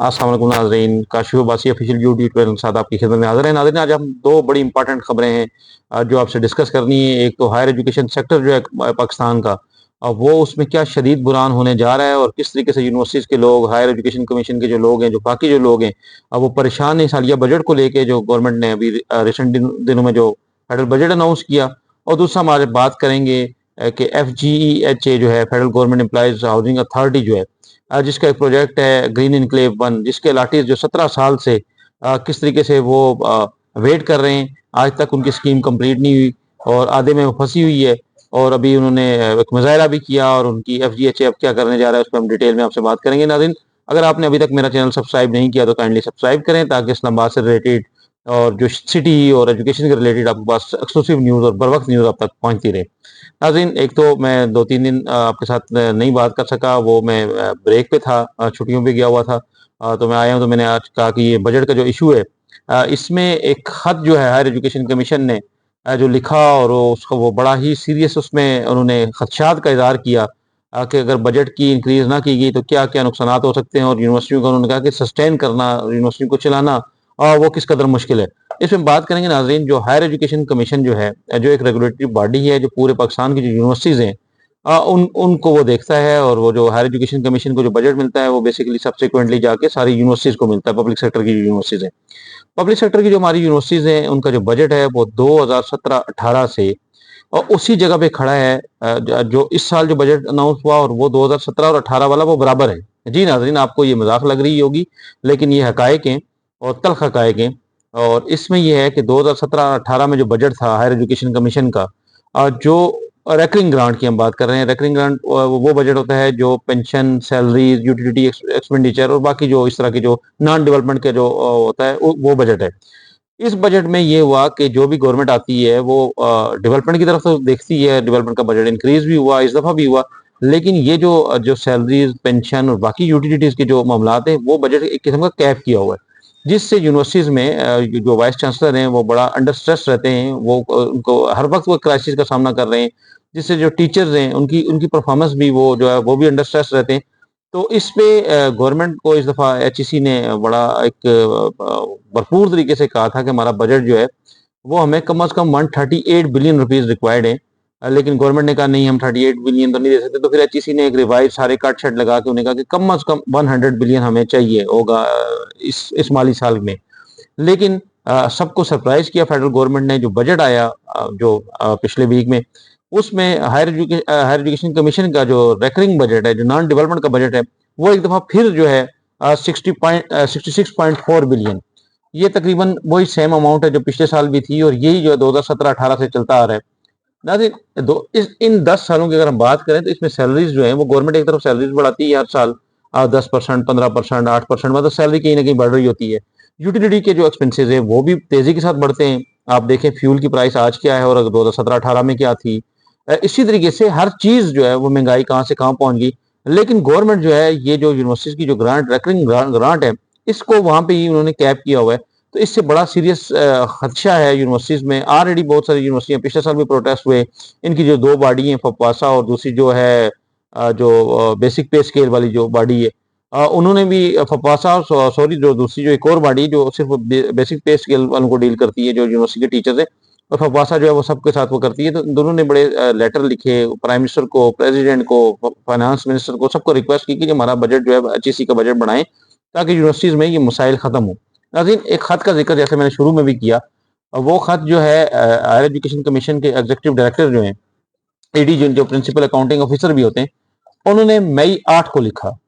अस्सलाम वालेकुम नाज़रीन, Kashif Abbasi official YouTube channel के साथ आपकी खिदमत में हाज़िर है। नाज़रीन, आज हम दो बड़ी इंपॉर्टेंट खबरें हैं जो आपसे डिस्कस करनी है। एक तो हायर एजुकेशन सेक्टर जो है पाकिस्तान का, वो उसमें क्या शदीद बुरान होने जा रहा है और किस तरीके से यूनिवर्सिटीज़ के लोग, हायर एजुकेशन कमीशन के जो लोग हैं, जो बाकी जो लोग हैं, वो परेशान हैं सालिया बजट को लेके जो गवर्नमेंट ने अभी रिसेंट दिनों में जो फेडरल बजट अनाउंस किया। और दूसरा हमारे बात करेंगे कि FGEHA जो है federal government employees housing authority जो है, जिसका एक प्रोजेक्ट है ग्रीन इनक्लेव 1, जिसके अलाटीज जो 17 साल से किस तरीके से वो वेट कर रहे हैं, आज तक उनकी स्कीम कंप्लीट नहीं हुई और आधे में वो फंसी हुई है। और अभी उन्होंने एक मुजाहरा भी किया और उनकी FGHA अब क्या करने जा रहा है उस पर हम डिटेल में आपसे बात करेंगे। नाज़रीन, अगर आपने अभी तक मेरा चैनल सब्सक्राइब नहीं किया तो काइंडली सब्सक्राइब करें ताकि इस्लामाबाद से रिलेटेड और जो सिटी और एजुकेशन के रिलेटेड आपके पास एक्सक्लूसिव न्यूज़ और बर वक्त न्यूज़ आप तक पहुंचती रहे। नाज़रीन, एक तो मैं 2-3 दिन आपके साथ नहीं बात कर सका, वो मैं ब्रेक पे था, छुट्टियों पे गया हुआ था। तो मैं आया हूँ तो मैंने आज कहा कि ये बजट का जो इश्यू है, इसमें एक खत जो है हायर एजुकेशन कमीशन ने जो लिखा और उसको वो बड़ा ही सीरियस उसमें उन्होंने खदशात का इज़हार किया कि अगर बजट की इंक्रीज़ ना की गई तो क्या-क्या नुकसानात हो सकते हैं और यूनिवर्सिटियों का उन्होंने कहा कि सस्टेन करना, यूनिवर्सिटी को चलाना वो किस कदर मुश्किल है। इसमें बात करेंगे नाज़रीन, जो हायर एजुकेशन कमीशन जो है, जो एक रेगुलेटरी बॉडी है जो पूरे पाकिस्तान की जो यूनिवर्सिटीज़ हैं, उनको वो देखता है और वो जो हायर एजुकेशन कमीशन को जो बजट मिलता है वो बेसिकली सब्सिक्वेंटली जाके सारी यूनिवर्सिटीज़ को मिलता है, पब्लिक सेक्टर की जो यूनिवर्सिटीज़ हैं। पब्लिक सेक्टर की जो हमारी यूनिवर्सिटीज़ हैं उनका जो बजट है वो 2017-18 से और उसी जगह पे खड़ा है। जो इस साल जो बजट अनाउंस हुआ और वो 2017 और 18 वाला वो बराबर है। जी नाज़रीन, आपको ये मज़ाक लग रही होगी लेकिन ये हकायक हैं और तल्ख़ हकायक हैं। और इसमें ये है कि 2017-18 में जो बजट था हायर एजुकेशन कमीशन का, जो रेकरिंग ग्रांट की हम बात कर रहे हैं। रेकरिंग ग्रांट वो बजट होता है जो पेंशन, सैलरीज, यूटिलिटी एक्सपेंडिचर और बाकी जो इस तरह के जो नॉन डेवलपमेंट के जो होता है वो बजट है। इस बजट में ये हुआ कि जो भी गवर्नमेंट आती है वो डेवलपमेंट की तरफ तो देखती है, डेवलपमेंट का बजट इंक्रीज भी हुआ, इस दफ़ा भी हुआ। लेकिन ये जो सैलरीज, पेंशन और बाकी यूटिलिटीज़ के जो मामलात हैं, वो बजट एक किस्म का कैप किया हुआ है। जिससे यूनिवर्सिटीज़ में जो वाइस चांसलर हैं, वो बड़ा अंडर स्ट्रेस रहते हैं, वो उनको हर वक़्त वो क्राइसिस का सामना कर रहे हैं। जिससे जो टीचर्स हैं, उनकी उनकी परफॉर्मेंस भी वो जो है, वो भी अंडर स्ट्रेस रहते हैं। तो इस पे गवर्नमेंट को इस दफ़ा HEC ने बड़ा एक भरपूर तरीके से कहा था कि हमारा बजट जो है वो हमें कम से कम 138 बिलियन रुपीस रिक्वायर्ड है। लेकिन गवर्नमेंट ने कहा नहीं, हम 38 बिलियन तो नहीं दे सकते। तो फिर HEC ने एक रिवाइज सारे कट शट लगा के उन्हें कहा कि कम से कम 100 बिलियन हमें चाहिए होगा इस माली साल में। लेकिन सबको सरप्राइज किया फेडरल गवर्नमेंट ने, जो बजट आया जो पिछले वीक में, उसमें हायर एजुकेशन कमीशन का जो रेकरिंग बजट है, जो नॉन डेवलपमेंट का बजट है, वो एक दफ़ा फिर जो है 66.4 बिलियन, ये तकरीबन वही सेम अमाउंट है जो पिछले साल भी थी और यही जो है 2017-18 से चलता आ रहा है। नाज़रीन, इन 10 सालों की अगर हम बात करें तो इसमें सैलरीज जो है वो गवर्नमेंट एक तरफ सैलरीज बढ़ाती है हर साल 10%, 15%, 8%, मतलब सैलरी कहीं ना कहीं बढ़ रही होती है। यूटिलिटी के जो एक्सपेंसेस है वो भी तेजी के साथ बढ़ते हैं। आप देखें फ्यूल की प्राइस आज क्या है और 2017-18 में क्या थी। इसी तरीके से हर चीज जो है वो महंगाई कहाँ से कहाँ पहुंच गई। लेकिन गवर्नमेंट जो है ये जो यूनिवर्सिटीज की जो ग्रांट रेकरिंग ग्रांट है, इसको वहां पे ही उन्होंने कैप किया हुआ है। तो इससे बड़ा सीरियस खदशा है यूनिवर्सिटीज में। ऑलरेडी बहुत सारी यूनिवर्सिटियां पिछले साल भी प्रोटेस्ट हुए। इनकी जो दो बॉडी हैं, फपासा और दूसरी जो है जो बेसिक पे स्केल वाली जो बॉडी है, उन्होंने भी फपासा और सॉरी जो दूसरी जो एक और बॉडी जो सिर्फ बेसिक पे स्केल वालों को डील करती है, जो यूनिवर्सिटी के टीचर्स है, और फपासा जो है वो सबके साथ वो करती है। तो दोनों ने बड़े लेटर लिखे प्राइम मिनिस्टर को, प्रेसिडेंट को, फाइनेंस मिनिस्टर को, सबको रिक्वेस्ट की कि हमारा बजट जो है HEC का बजट बढ़ाएं ताकि यूनिवर्सिटीज में ये मसाइल खत्म हो। नाज़रीन, एक खत का जिक्र जैसे मैंने शुरू में भी किया, वो खत जो है हायर एजुकेशन कमीशन के एग्जीक्यूटिव डायरेक्टर जो हैं, AD जो प्रिंसिपल अकाउंटिंग ऑफिसर भी होते हैं, उन्होंने मई 8 को लिखा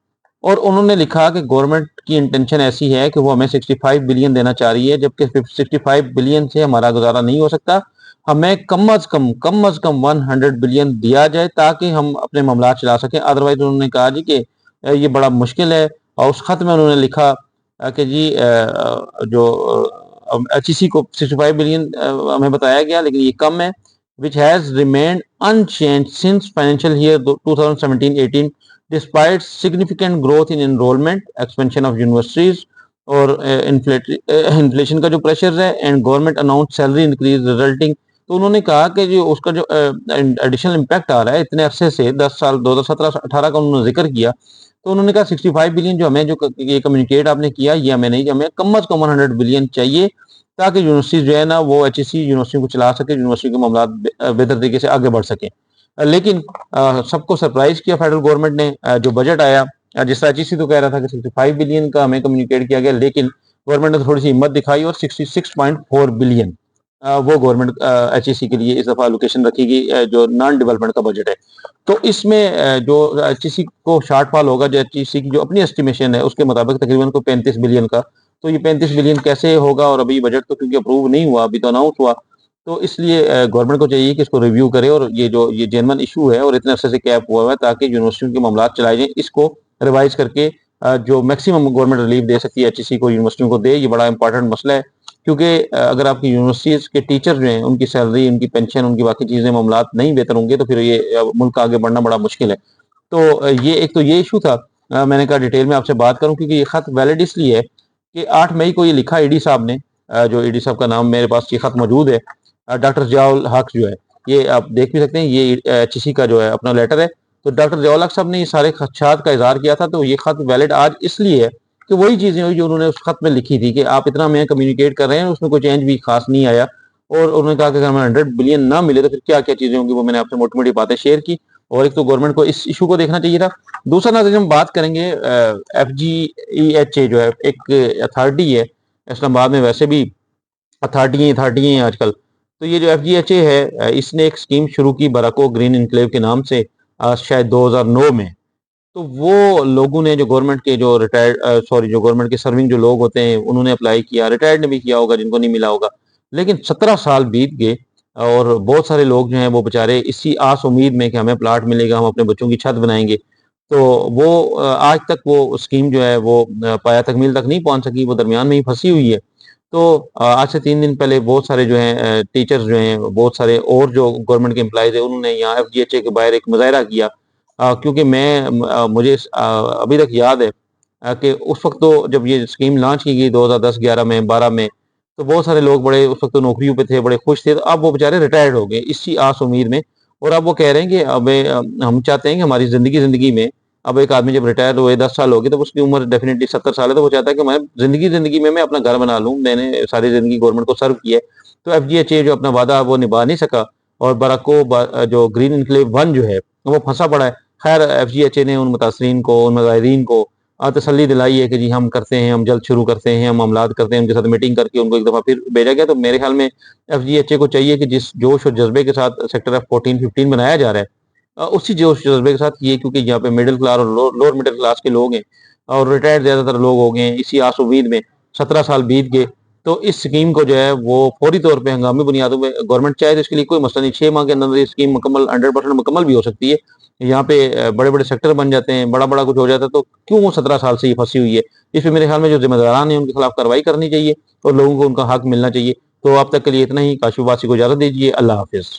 और उन्होंने लिखा कि गवर्नमेंट की इंटेंशन ऐसी है कि वो हमें 65 बिलियन देना चाह रही है, जबकि 65 बिलियन से हमारा गुजारा नहीं हो सकता। हमें कम अज कम 100 बिलियन दिया जाए ताकि हम अपने मामला चला सकें। अदरवाइज उन्होंने कहा जी कि ये बड़ा मुश्किल है। और उस खत में उन्होंने लिखा कि जी जो HEC को 65 बिलियन हमें बताया गया, लेकिन ये कम है, which has remained unchanged since financial year 2017-18 despite significant growth in enrollment, expansion of universities और इन्फ्लेशन का जो प्रेशर है and government announce salary increase resulting तो उन्होंने कहा कि जो उसका जो एडिशनल इम्पैक्ट आ रहा है इतने अरसे से 10 साल 2017-18 का उन्होंने ज़िक्र किया। तो उन्होंने कहा 65 बिलियन जो हमें जो ये कम्युनिकेट आपने किया ये हमें नहीं, हमें कम अज़ कम 100 बिलियन चाहिए ताकि यूनिवर्सिटीज़ जो है ना वो एचईसी यूनिवर्सिटी को चला सके, यूनिवर्सिटी के मामलात बेहतर तरीके से आगे बढ़ सकें। लेकिन सबको सरप्राइज़ किया फेडरल गवर्नमेंट ने, जो बजट आया, जिस तरह एचईसी तो कह रहा था कि 65 बिलियन का हमें कम्युनिकेट किया गया, लेकिन गवर्नमेंट ने थोड़ी सी हिम्मत दिखाई और 66.4 बिलियन वो गवर्नमेंट एचईसी के लिए इस दफा एलोकेशन रखी गई, जो नॉन डेवलपमेंट का बजट है। तो इसमें जो एचईसी को शॉर्टफॉल होगा, जो एचईसी की जो अपनी एस्टिमेशन है उसके मुताबिक तकरीबन को 35 बिलियन का। तो ये 35 बिलियन कैसे होगा, और अभी बजट तो क्योंकि अप्रूव नहीं हुआ, अभी तो अनाउंस हुआ, तो इसलिए गवर्नमेंट को चाहिए कि इसको रिव्यू करे और ये जो ये जेन्युइन इशू है और इतने अरसे से कैप हुआ है ताकि यूनिवर्सिटियों के मामलात चलाए जाएं, इसको रिवाइज करके जो मैक्सिमम गवर्नमेंट रिलीफ दे सकती है एचईसी को, यूनिवर्सिटियों को दे। ये बड़ा इंपॉर्टेंट मसला है, क्योंकि अगर आपकी यूनिवर्सिटीज़ के टीचर जो हैं उनकी सैलरी, उनकी पेंशन, उनकी बाकी चीज़ें मामलात नहीं बेहतर होंगे तो फिर ये मुल्क का आगे बढ़ना बड़ा मुश्किल है। तो ये एक तो ये इशू था। मैंने कहा डिटेल में आपसे बात करूँ क्योंकि ये खत वैलिड इसलिए है कि 8 मई को ये लिखा ईडी साहब ने, जो ईडी साहब का नाम मेरे पास ये खत मौजूद है, डॉक्टर ज़ियाउल हक जो है, ये आप देख भी सकते हैं, ये एचईसी का जो है अपना लेटर है। तो डॉक्टर ज़ियाउल हक साहब ने ये सारे खदशात का इज़हार किया था, तो ये खत वैलिड आज इसलिए है कि वही चीज़ें हुई जो उन्होंने उस खत में लिखी थी कि आप इतना हमें कम्युनिकेट कर रहे हैं, उसमें कोई चेंज भी खास नहीं आया। और उन्होंने कहा कि अगर हमें 100 बिलियन ना मिले तो फिर क्या-क्या चीज़ें होंगी, वो मैंने आपसे मोटी-मोटी बातें शेयर की। और एक तो गवर्नमेंट को इस इशू को देखना चाहिए था। दूसरा नाज़रीन हम बात करेंगे एफजीईएचए जो है, एक अथॉरिटी है, इस्लामाबाद में वैसे भी अथॉरिटी हैं आजकल। तो ये जो एफजीएचए है, इसने एक स्कीम शुरू की बराको ग्रीन इनक्लेव के नाम से, शायद 2009 में। तो वो लोगों ने जो गवर्नमेंट के जो रिटायर्ड सॉरी जो गवर्नमेंट के सर्विंग जो लोग होते हैं उन्होंने अप्लाई किया, रिटायर्ड ने भी किया होगा जिनको नहीं मिला होगा। लेकिन 17 साल बीत गए और बहुत सारे लोग जो हैं वो बेचारे इसी आस उम्मीद में कि हमें प्लाट मिलेगा, हम अपने बच्चों की छत बनाएँगे। तो वो आज तक वो स्कीम जो है वो पाया तकमील तक नहीं पहुँच सकी, वो दरमियान में ही फँसी हुई है। तो आज से 3 दिन पहले बहुत सारे जो हैं टीचर्स जो हैं, बहुत सारे और जो गवर्नमेंट के एम्प्लॉइज़ हैं, उन्होंने यहाँ एफजीएचए के बाहर एक मुज़ाहरा किया। क्योंकि मुझे अभी तक याद है कि उस वक़्त तो जब ये स्कीम लॉन्च की गई 2010-11 में, 12 में, तो बहुत सारे लोग बड़े उस वक़्त तो नौकरियों पे थे, बड़े खुश थे। तो अब वो बेचारे रिटायर्ड हो गए इसी आस उम्मीद में, और अब वो कह रहे हैं कि हम चाहते हैं कि हमारी ज़िंदगी में, अब एक आदमी जब रिटायर हुए 10 साल हो गए, तब उसकी उम्र डेफ़िनिटली 70 साल है, तो वो चाहता है कि मैं ज़िंदगी में मैं अपना घर बना लूँ। मैंने सारी ज़िंदगी गवर्नमेंट को सर्व किया है। तो एफजीएचए जो अपना वादा वो निभा नहीं सका, और जो ग्रीन एन्क्लेव 1 जो है, वो फँसा पड़ा है। खैर एफजीएचए ने उन मुतासरीन को, उन मुज़ाहिरीन को तसल्ली दिलाई है कि जी हम करते हैं, हम जल्द शुरू करते हैं, हम मामलात करते हैं, उनके साथ मीटिंग करके उनको एक दफ़ा फिर भेजा गया। तो मेरे ख़्याल में एफजीएचए को चाहिए कि जिस जोश और जज़्बे के साथ सेक्टर F14-15 बनाया जा रहा है, उसी जोश जज़्बे के साथ किए, क्योंकि यहाँ पे मिडल क्लास और लोअर मिडल क्लास के लोग हैं और रिटायर्ड ज़्यादातर लोग हो गए हैं। इसी आस उम्मीद में 17 साल बीत गए। तो इस स्कीम को जो है वो फौरी तौर पे हंगामी बुनियादों पे गवर्नमेंट चाहे तो इसके लिए कोई मसला नहीं, 6 माह के अंदर ये स्कीम मुकम्मल 100% मुकम्मल भी हो सकती है। यहाँ पे बड़े-बड़े सेक्टर बन जाते हैं, बड़ा-बड़ा कुछ हो जाता है, तो क्यों वो 17 साल से ये फँसी हुई है? इस पे मेरे ख्याल में जो ज़िम्मेदारान हैं उनके खिलाफ कार्रवाई करनी चाहिए और लोगों को उनका हक मिलना चाहिए। तो अब तक के लिए इतना ही, काशिफ़ वासी को इजाज़त दीजिए। अल्लाह हाफ़िज़।